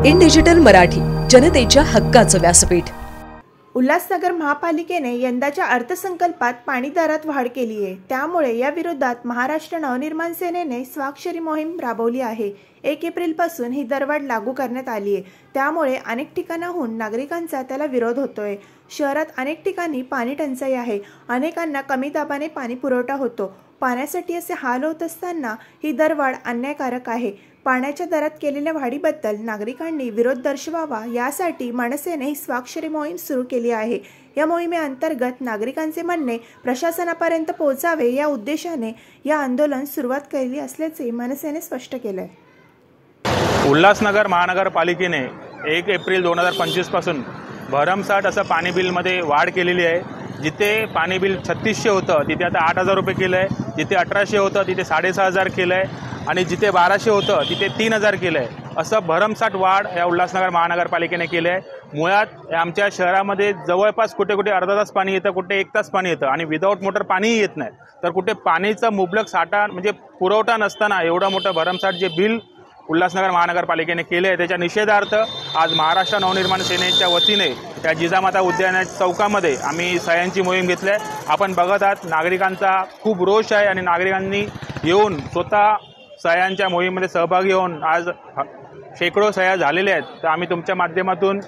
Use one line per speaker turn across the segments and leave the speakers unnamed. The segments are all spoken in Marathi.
इन डिजिटल मराठी, जनतेच्या हक्काचं व्यासपीठ।
उल्हासनगर महापालिकेने यंदाच्या अर्थसंकल्पात पाणी दरात वाढ केली आहे। त्यामुळे या विरोधात महाराष्ट्र नवनिर्माण सेनेने स्वाक्षरी मोहीम राबवली आहे। 1 एप्रिलपासून ही दरवाढ लागू करण्यात आली आहे। त्यामुळे अनेक ठिकाणाहून नागरिकांचा त्याला विरोध होतोय। शहरात अनेक ठिकाणी पाणी टंचाई आहे। अनेकांना कमी दाबाने पाणी पुरवठा होतो। पाण्यासाठी असे हाल होत असताना ही दरवाढ अन्यायकारक आहे। पाण्याच्या दरात केलेल्या वाढीबद्दल नागरिकांनी विरोध दर्शवावा यासाठी मनसेने ही स्वाक्षरी मोहीम सुरू केली आहे। या मोहिमेअंतर्गत नागरिकांचे म्हणणे प्रशासनापर्यंत पोहोचावे या उद्देशाने या आंदोलन सुरुवात केली असल्याचे मनसेने स्पष्ट केले आहे।
उल्हासनगर महानगरपालिकेने 1 एप्रिल 2025 पासून भरमसाठ असं पाणी बिलमध्ये वाढ केलेली आहे। जिथे पाणी बिल 3600 होतं तिथे आता 8000 रुपये केलं आहे, जिथे 1800 होतं तिथे 6500 केलं आहे आणि जिथे 1200 होतं तिथे 3000 केलं आहे। असं भरमसाठ वाढ या उल्हासनगर महानगरपालिकेने केलं आहे। मुळात आमच्या शहरामध्ये जवळपास कुठे कुठे अर्धा तास पाणी येतं, कुठे 1 तास पाणी येतं आणि विदाऊट मोटर पाणीही येत नाही। तर कुठे पाणीचा मुबलक साठा म्हणजे पुरवठा नसताना एवढं मोठं भरमसाठ जे बिल उल्हासनगर महानगरपालिकेने केले आहे त्याच्या निषेधार्थ आज महाराष्ट्र नवनिर्माण सेनेच्या वतीने त्या जिजामाता उद्यान चौकामध्ये आम्ही सह्यांची मोहीम घेतली आहे। आपण बघत आहात नागरिकांचा खूप रोष आहे आणि नागरिकांनी येऊन स्वतः सह्यांच्या मोहीममध्ये सहभागी होऊन आज शेकडो सह्या झालेल्या आहेत। तर आम्ही तुमच्या माध्यमातून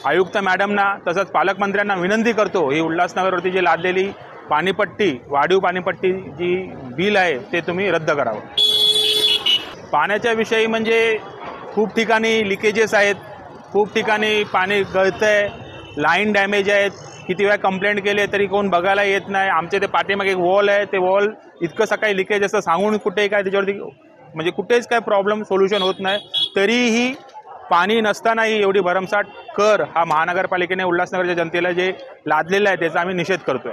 आयुक्त मॅडमना तसंच पालकमंत्र्यांना विनंती करतो ही उल्हासनगरवरती जी लादलेली पाणीपट्टी वाढीव पाणीपट्टी जी बिल आहे ते तुम्ही रद्द करावं। पाण्याच्या विषयी म्हणजे खूप ठिकाणी लिकेजेस आहेत, खूप ठिकाणी पाणी गळतंय, लाईन डॅमेज आहेत। किती वेळा कंप्लेंट केली तरी कोण बघायला येत नाही। आमच्या ते पाठीमागे एक वॉल आहे, ते वॉल इतकं सकाळी लिकेज असं सांगून कुठेही काय त्याच्यावरती म्हणजे कुठेच काय प्रॉब्लेम सोल्युशन होत नाही। तरीही पाणी नसतानाही एवढी भरमसाठ कर हा महानगरपालिकेने उल्हासनगरच्या जनतेला जे लादलेलं आहे त्याचा आम्ही निषेध करतोय।